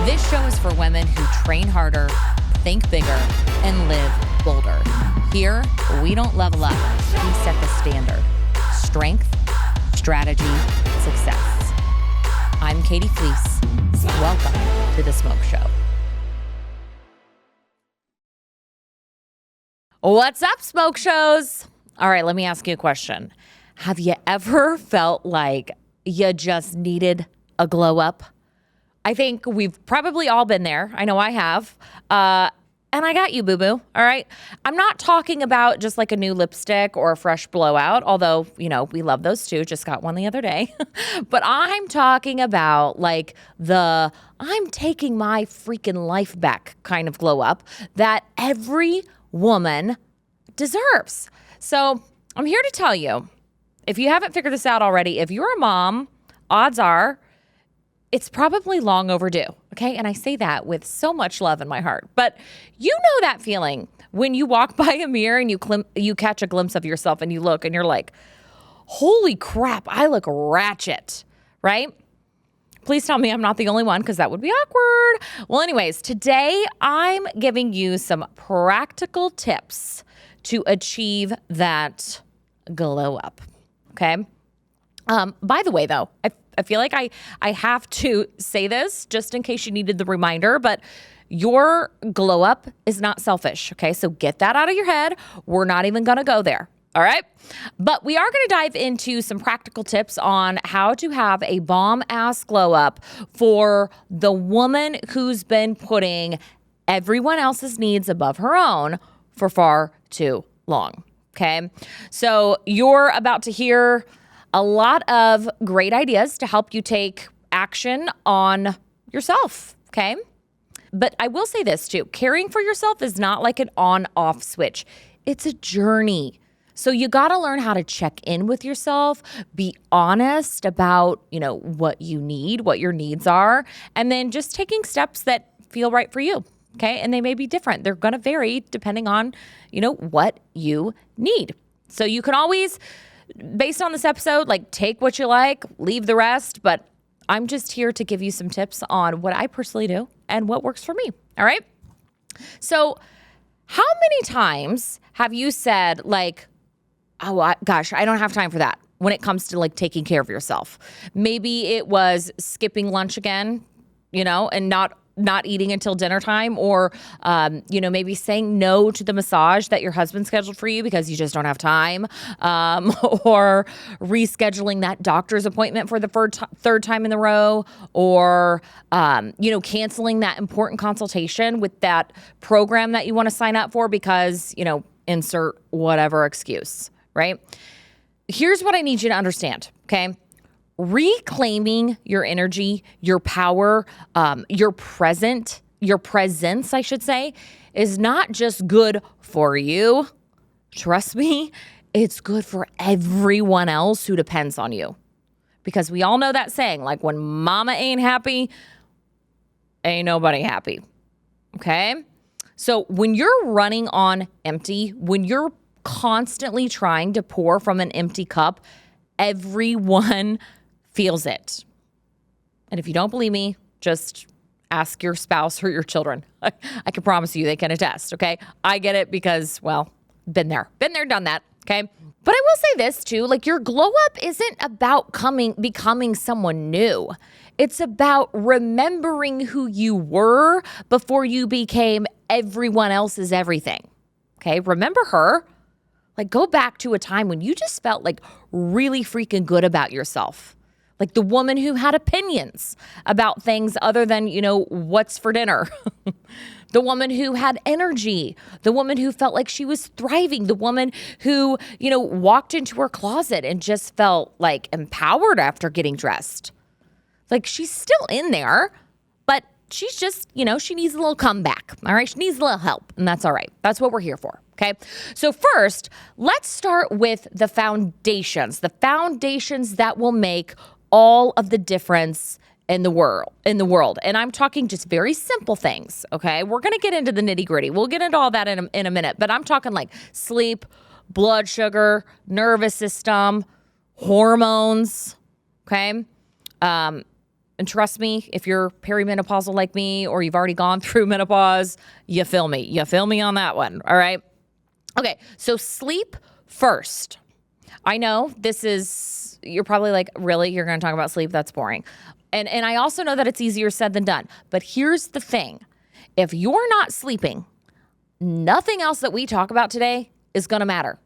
This show is for women who train harder, think bigger, and live bolder. Here, we don't level up. We set the standard. Strength, strategy, success. I'm Katie Fleece. Welcome to The Smoke Show. What's up, Smoke Shows? All right, let me ask you a question. Have you ever felt like you just needed a glow up? I think we've probably all been there. I know I have. And I got you, boo-boo, all right? I'm not talking about just like a new lipstick or a fresh blowout, although, you know, we love those too. Just got one the other day. But I'm talking about like the I'm taking my freaking life back kind of glow up that every woman deserves. So I'm here to tell you, if you haven't figured this out already, if you're a mom, odds are it's probably long overdue, okay? And I say that with so much love in my heart. But you know that feeling when you walk by a mirror and you catch a glimpse of yourself and you look and you're like, holy crap, I look ratchet, right? Please tell me I'm not the only one because that would be awkward. Well, anyways, today I'm giving you some practical tips to achieve that glow up, okay? By the way, though, I feel like I have to say this just in case you needed the reminder, but your glow up is not selfish, okay? So get that out of your head. We're not even going to go there, all right? But we are going to dive into some practical tips on how to have a bomb-ass glow up for the woman who's been putting everyone else's needs above her own for far too long, okay? So you're about to hear a lot of great ideas to help you take action on yourself, okay? But I will say this too, caring for yourself is not like an on-off switch. It's a journey. So you gotta learn how to check in with yourself, be honest about, you know, what you need, what your needs are, and then just taking steps that feel right for you, okay? And they may be different. They're gonna vary depending on, you know, what you need. So you can always, based on this episode, like take what you like, leave the rest, but I'm just here to give you some tips on what I personally do and what works for me, all right? So how many times have you said like, oh, gosh, I don't have time for that when it comes to like taking care of yourself? Maybe it was skipping lunch again, you know, and not eating until dinner time, or, you know, maybe saying no to the massage that your husband scheduled for you because you just don't have time, or rescheduling that doctor's appointment for the third time in the row, or, you know, canceling that important consultation with that program that you want to sign up for because, you know, insert whatever excuse, right? Here's what I need you to understand, okay? Reclaiming your energy, your power, your presence, I should say, is not just good for you. Trust me, it's good for everyone else who depends on you. Because we all know that saying, like when mama ain't happy, ain't nobody happy. Okay? So when you're running on empty, when you're constantly trying to pour from an empty cup, everyone feels it. And if you don't believe me, just ask your spouse or your children. I can promise you they can attest, okay? I get it because, well, been there, done that, okay? But I will say this too, like your glow up isn't about becoming someone new. It's about remembering who you were before you became everyone else's everything, okay? Remember her. Like go back to a time when you just felt like really freaking good about yourself. Like the woman who had opinions about things other than, you know, what's for dinner. The woman who had energy. The woman who felt like she was thriving. The woman who, you know, walked into her closet and just felt like empowered after getting dressed. Like she's still in there, but she's just, you know, she needs a little comeback. All right. She needs a little help. And that's all right. That's what we're here for. Okay. So first, let's start with the foundations that will make all of the difference in the world. And I'm talking just very simple things. Okay. We're going to get into the nitty gritty. We'll get into all that in a minute, but I'm talking like sleep, blood sugar, nervous system, hormones. Okay. And trust me, if you're perimenopausal like me or you've already gone through menopause, you feel me. You feel me on that one, all right? Okay, so sleep first. I know you're probably like, really? You're going to talk about sleep? That's boring. And I also know that it's easier said than done. But here's the thing. If you're not sleeping, nothing else that we talk about today is going to matter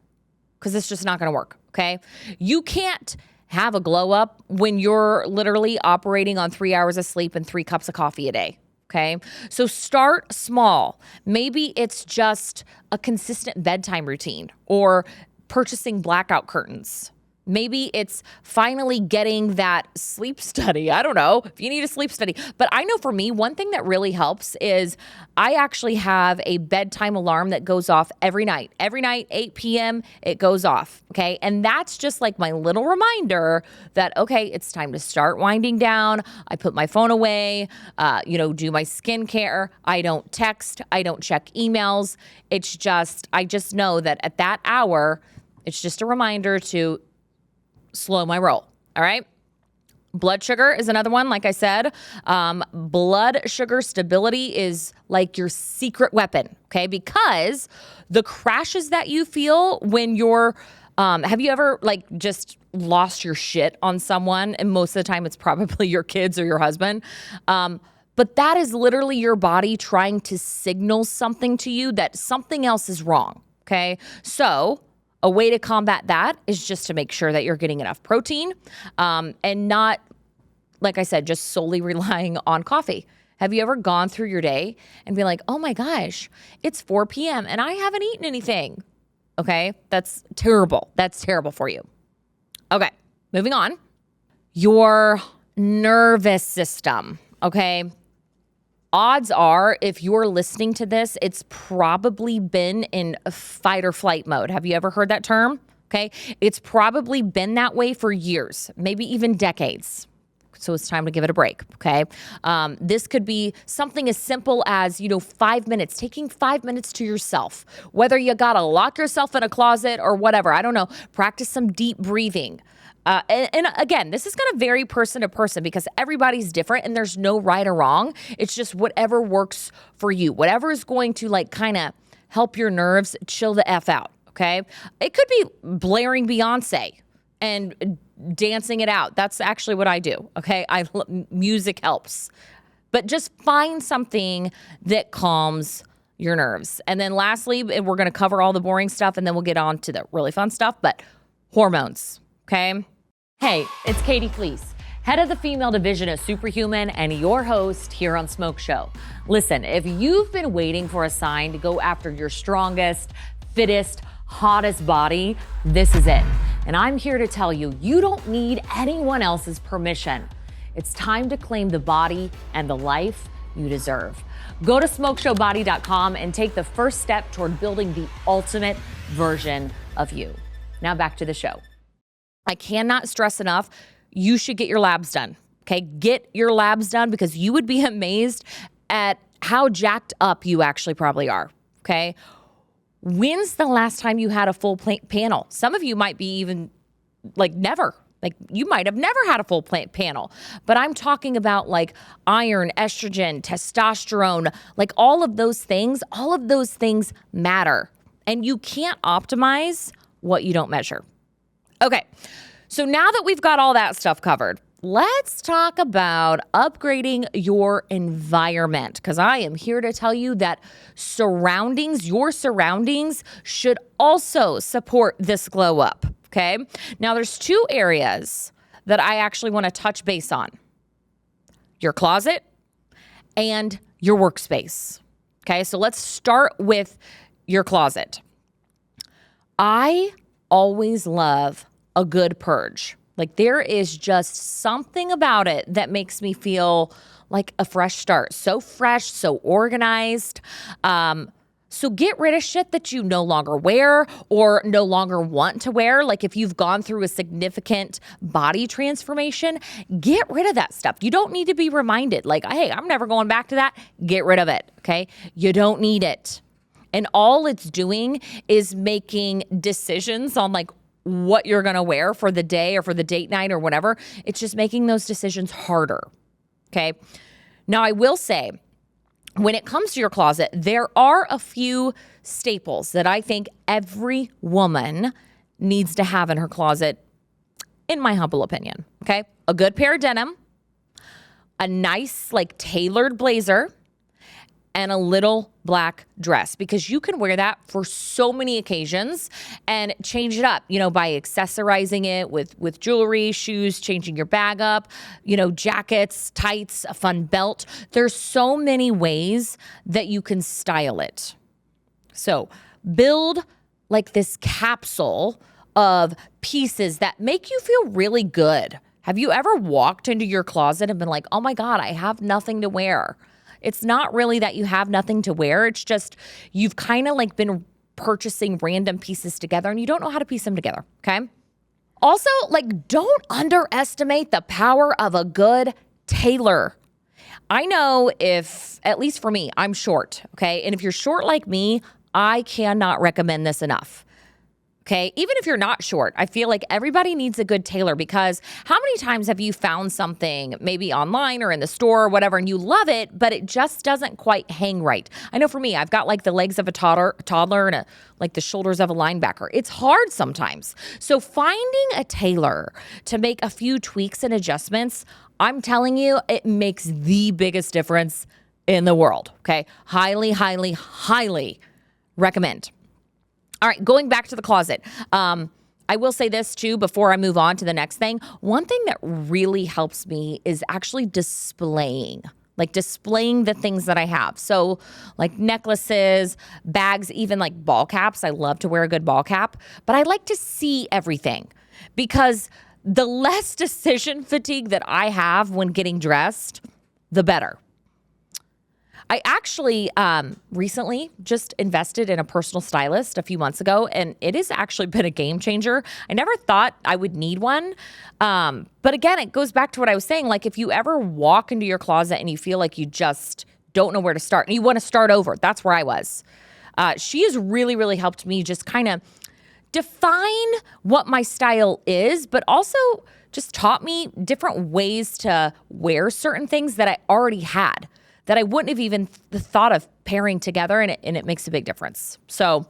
because it's just not going to work, okay? You can't have a glow up when you're literally operating on 3 hours of sleep and 3 cups of coffee a day, okay? So start small. Maybe it's just a consistent bedtime routine or purchasing blackout curtains. Maybe it's finally getting that sleep study. I don't know if you need a sleep study. But I know for me, one thing that really helps is I actually have a bedtime alarm that goes off every night. Every night, 8 p.m., it goes off, okay? And that's just like my little reminder that, okay, it's time to start winding down. I put my phone away, do my skincare. I don't text. I don't check emails. I just know that at that hour, it's just a reminder to slow my roll. All right. Blood sugar is another one. Like I said, blood sugar stability is like your secret weapon. Okay. Because the crashes that you feel when have you ever just lost your shit on someone? And most of the time it's probably your kids or your husband. But that is literally your body trying to signal something to you that something else is wrong. Okay. So a way to combat that is just to make sure that you're getting enough protein and not, like I said, just solely relying on coffee. Have you ever gone through your day and be like, oh my gosh, it's 4 p.m. and I haven't eaten anything? Okay, that's terrible. That's terrible for you. Okay, moving on. Your nervous system, okay? Odds are, if you're listening to this, it's probably been in fight or flight mode. Have you ever heard that term? Okay. It's probably been that way for years, maybe even decades. So it's time to give it a break. Okay. This could be something as simple as, 5 minutes, taking 5 minutes to yourself, whether you got to lock yourself in a closet or whatever. I don't know. Practice some deep breathing. And again, this is going to vary person to person because everybody's different and there's no right or wrong. It's just whatever works for you, whatever is going to kind of help your nerves chill the F out. Okay. It could be blaring Beyonce and dancing it out. That's actually what I do. Okay. Music helps, but just find something that calms your nerves. And then lastly, we're going to cover all the boring stuff and then we'll get on to the really fun stuff, but hormones. Okay. Hey, it's Katie Fleece, head of the female division of Superhuman and your host here on Smoke Show. Listen, if you've been waiting for a sign to go after your strongest, fittest, hottest body, this is it. And I'm here to tell you, you don't need anyone else's permission. It's time to claim the body and the life you deserve. Go to smokeshowbody.com and take the first step toward building the ultimate version of you. Now back to the show. I cannot stress enough, you should get your labs done, okay? Get your labs done because you would be amazed at how jacked up you actually probably are, okay? When's the last time you had a full panel? Some of you might be even never. You might have never had a full panel, but I'm talking about iron, estrogen, testosterone, all of those things matter. And you can't optimize what you don't measure. Okay, so now that we've got all that stuff covered, let's talk about upgrading your environment because I am here to tell you that your surroundings should also support this glow up, okay? Now, there's 2 areas that I actually want to touch base on. Your closet and your workspace, okay? So let's start with your closet. I always love a good purge. There is just something about it that makes me feel like a fresh start. So fresh, so organized. So get rid of shit that you no longer wear or no longer want to wear. If you've gone through a significant body transformation, get rid of that stuff. You don't need to be reminded hey, I'm never going back to that. Get rid of it, okay? You don't need it. And all it's doing is making decisions on what you're going to wear for the day or for the date night or whatever. It's just making those decisions harder. Okay. Now, I will say, when it comes to your closet, there are a few staples that I think every woman needs to have in her closet, in my humble opinion. Okay. A good pair of denim, a nice, like, tailored blazer, and a little black dress, because you can wear that for so many occasions and change it up, by accessorizing it with jewelry, shoes, changing your bag up, jackets, tights, a fun belt. There's so many ways that you can style it. So build like this capsule of pieces that make you feel really good. Have you ever walked into your closet and been like, oh my God, I have nothing to wear? It's not really that you have nothing to wear. It's just you've kind of like been purchasing random pieces together and you don't know how to piece them together, okay? Also, like, don't underestimate the power of a good tailor. I know at least for me, I'm short, okay? And if you're short like me, I cannot recommend this enough. Okay, even if you're not short, I feel like everybody needs a good tailor, because how many times have you found something maybe online or in the store or whatever and you love it, but it just doesn't quite hang right? I know for me, I've got like the legs of a toddler and like the shoulders of a linebacker. It's hard sometimes. So finding a tailor to make a few tweaks and adjustments, I'm telling you, it makes the biggest difference in the world. Okay, highly, highly, highly recommend. All right, going back to the closet. I will say this too before I move on to the next thing. One thing that really helps me is actually displaying the things that I have. So like necklaces, bags, even like ball caps. I love to wear a good ball cap, but I like to see everything, because the less decision fatigue that I have when getting dressed, the better. I actually recently just invested in a personal stylist a few months ago, and it has actually been a game changer. I never thought I would need one. But again, it goes back to what I was saying. Like, if you ever walk into your closet and you feel like you just don't know where to start and you want to start over, that's where I was. She has really, really helped me just kind of define what my style is, but also just taught me different ways to wear certain things that I already had, that I wouldn't have even thought of pairing together, and it makes a big difference. So,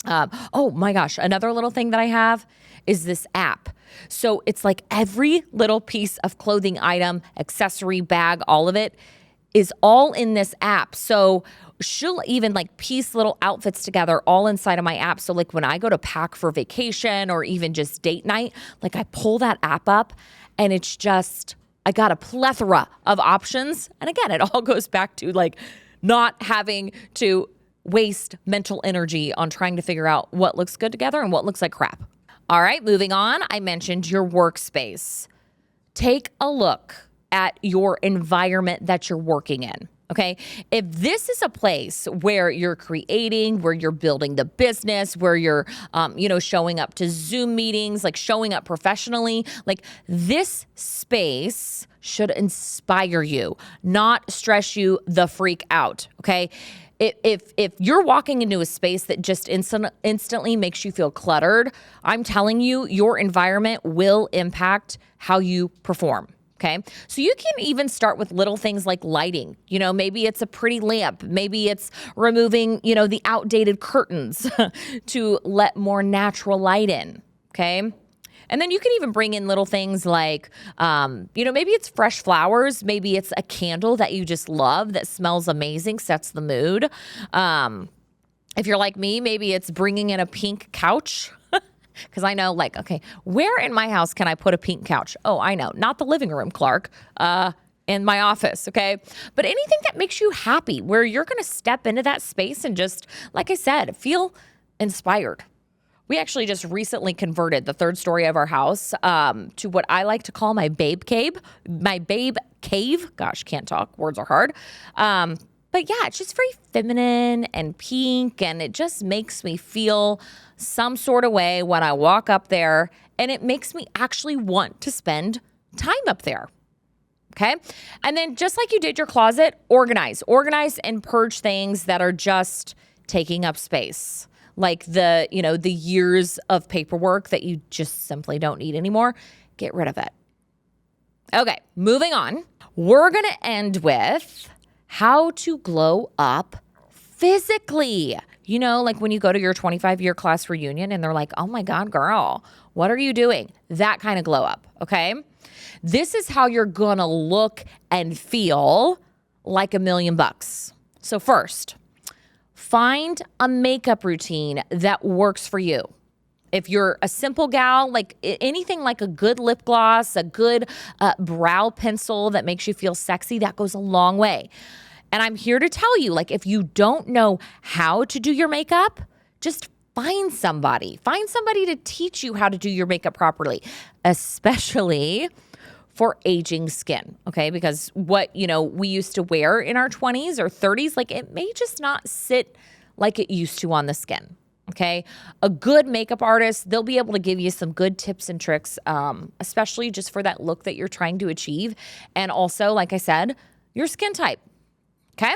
oh my gosh, another little thing that I have is this app. So it's like every little piece of clothing item, accessory, bag, all of it is all in this app. So she'll even like piece little outfits together all inside of my app. So like when I go to pack for vacation or even just date night, like I pull that app up and it's just, I got a plethora of options. And again, it all goes back to like not having to waste mental energy on trying to figure out what looks good together and what looks like crap. All right, moving on. I mentioned your workspace. Take a look at your environment that you're working in. Okay. If this is a place where you're creating, where you're building the business, where you're, showing up to Zoom meetings, like showing up professionally, like this space should inspire you, not stress you the freak out. Okay. If you're walking into a space that just instantly makes you feel cluttered, I'm telling you, your environment will impact how you perform. Okay. So you can even start with little things like lighting. Maybe it's a pretty lamp. Maybe it's removing, the outdated curtains to let more natural light in. Okay. And then you can even bring in little things like, maybe it's fresh flowers. Maybe it's a candle that you just love that smells amazing, sets the mood. If you're like me, maybe it's bringing in a pink couch. Because I know, like, okay, where in my house can I put a pink couch? Oh, I know. Not the living room, Clark. In my office, okay? But anything that makes you happy, where you're going to step into that space and just, like I said, feel inspired. We actually just recently converted the third story of our house to what I like to call my babe cave. My babe cave. Gosh, can't talk. Words are hard. But yeah, it's just very feminine and pink, and it just makes me feel some sort of way when I walk up there, and it makes me actually want to spend time up there. Okay. And then just like you did your closet, organize and purge things that are just taking up space. Like the years of paperwork that you just simply don't need anymore. Get rid of it. Okay, moving on. We're going to end with how to glow up physically. You know, like when you go to your 25-year class reunion and they're like, oh my God, girl, what are you doing? That kind of glow up, okay? This is how you're going to look and feel like $1,000,000. So first, find a makeup routine that works for you. If you're a simple gal, like anything like a good lip gloss, a good brow pencil that makes you feel sexy, that goes a long way. And I'm here to tell you, like, if you don't know how to do your makeup, just find somebody. Find somebody to teach you how to do your makeup properly, especially for aging skin, okay? Because what, we used to wear in our 20s or 30s, like it may just not sit like it used to on the skin. Okay. A good makeup artist, they'll be able to give you some good tips and tricks, especially just for that look that you're trying to achieve. And also, like I said, your skin type. Okay.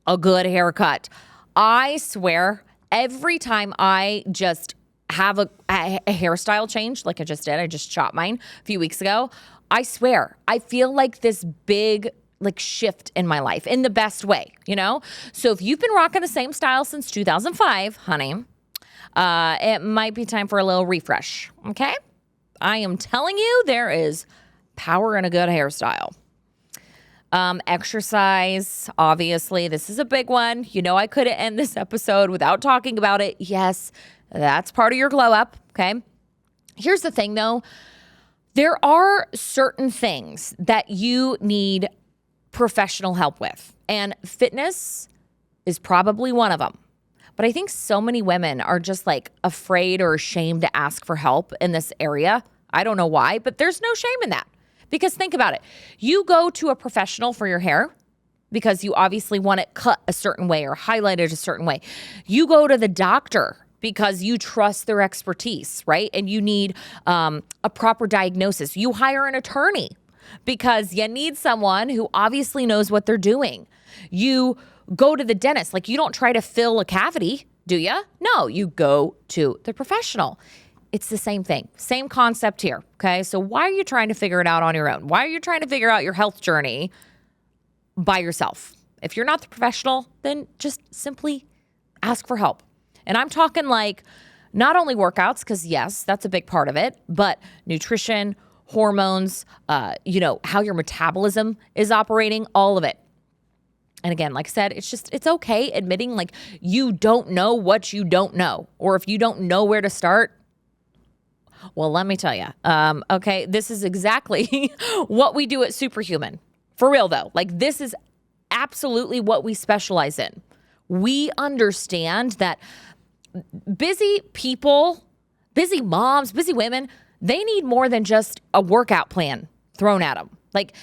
A good haircut. I swear, every time I just have a hairstyle change, like I just did, I just chopped mine a few weeks ago. I swear, I feel like this big shift in my life in the best way, So if you've been rocking the same style since 2005, honey, it might be time for a little refresh, okay? I am telling you, there is power in a good hairstyle. Exercise, obviously, this is a big one. I couldn't end this episode without talking about it. Yes, that's part of your glow up, okay? Here's the thing, though. There are certain things that you need professional help with, and fitness is probably one of them. But I think so many women are just like afraid or ashamed to ask for help in this area. I don't know why, but there's no shame in that. Because think about it. You go to a professional for your hair because you obviously want it cut a certain way or highlighted a certain way. You go to the doctor because you trust their expertise, right? And you need a proper diagnosis. You hire an attorney because you need someone who obviously knows what they're doing. You go to the dentist. Like, you don't try to fill a cavity, do you? No, you go to the professional. It's the same thing. Same concept here, okay? So why are you trying to figure it out on your own? Why are you trying to figure out your health journey by yourself? If you're not the professional, then just simply ask for help. And I'm talking like not only workouts, because yes, that's a big part of it, but nutrition, hormones, how your metabolism is operating, all of it. And again, like I said, it's okay admitting like you don't know what you don't know, or if you don't know where to start. Well, let me tell you, okay, this is exactly what we do at Superhuman. For real though, like this is absolutely what we specialize in. We understand that busy people, busy moms, busy women, they need more than just a workout plan thrown at them. Like,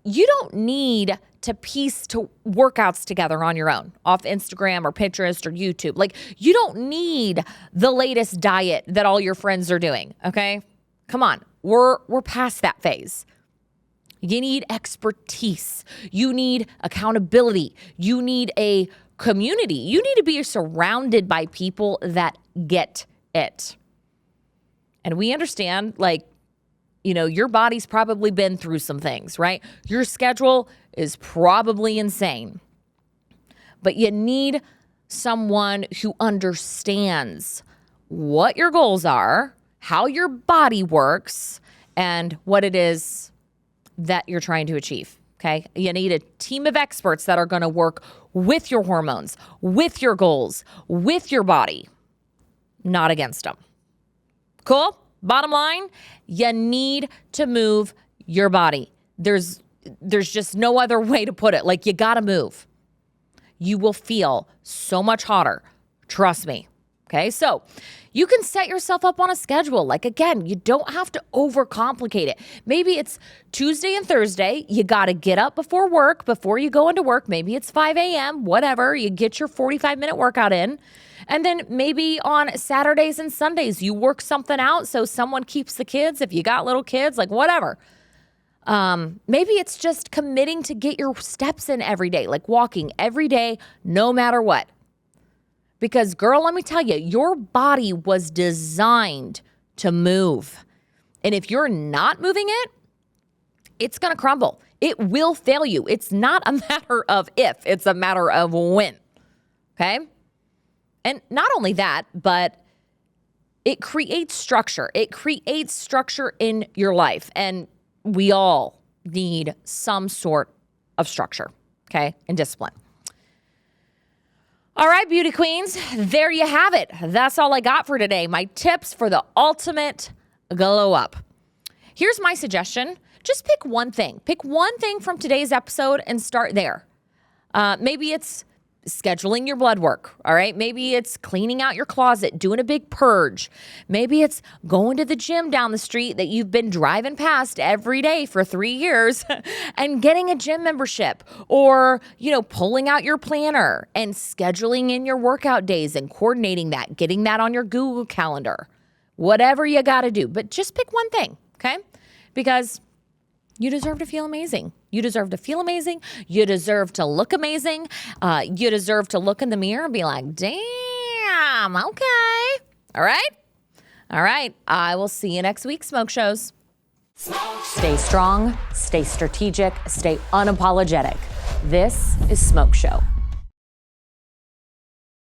you don't need to piece workouts together on your own off Instagram or Pinterest or YouTube. Like, you don't need the latest diet that all your friends are doing, okay? Come on, we're past that phase. You need expertise. You need accountability. You need a community. You need to be surrounded by people that get it. And we understand, like, your body's probably been through some things, right? Your schedule is probably insane. But you need someone who understands what your goals are, how your body works, and what it is that you're trying to achieve, okay? You need a team of experts that are going to work with your hormones, with your goals, with your body, not against them. Cool? Bottom line, you need to move your body. There's just no other way to put it. Like, you got to move. You will feel so much hotter. Trust me. Okay, so you can set yourself up on a schedule. Like, again, you don't have to overcomplicate it. Maybe it's Tuesday and Thursday. You got to get up before work, before you go into work. Maybe it's 5 a.m., whatever. You get your 45-minute workout in. And then maybe on Saturdays and Sundays, you work something out so someone keeps the kids. If you got little kids, like whatever. Maybe it's just committing to get your steps in every day, like walking every day, no matter what. Because, girl, let me tell you, your body was designed to move. And if you're not moving it, it's going to crumble. It will fail you. It's not a matter of if, it's a matter of when. Okay? And not only that, but it creates structure. It creates structure in your life. And we all need some sort of structure, okay, and discipline. All right, beauty queens, there you have it. That's all I got for today. My tips for the ultimate glow up. Here's my suggestion. Just pick one thing. Pick one thing from today's episode and start there. Maybe it's scheduling your blood work, all right? Maybe it's cleaning out your closet, doing a big purge. Maybe it's going to the gym down the street that you've been driving past every day for 3 years and getting a gym membership, or, pulling out your planner and scheduling in your workout days and coordinating that, getting that on your Google Calendar. Whatever you got to do, but just pick one thing, okay? Because you deserve to feel amazing. You deserve to feel amazing. You deserve to look amazing. You deserve to look in the mirror and be like, damn, okay. All right? All right. I will see you next week, Smoke Shows. Stay strong, stay strategic, stay unapologetic. This is Smoke Show.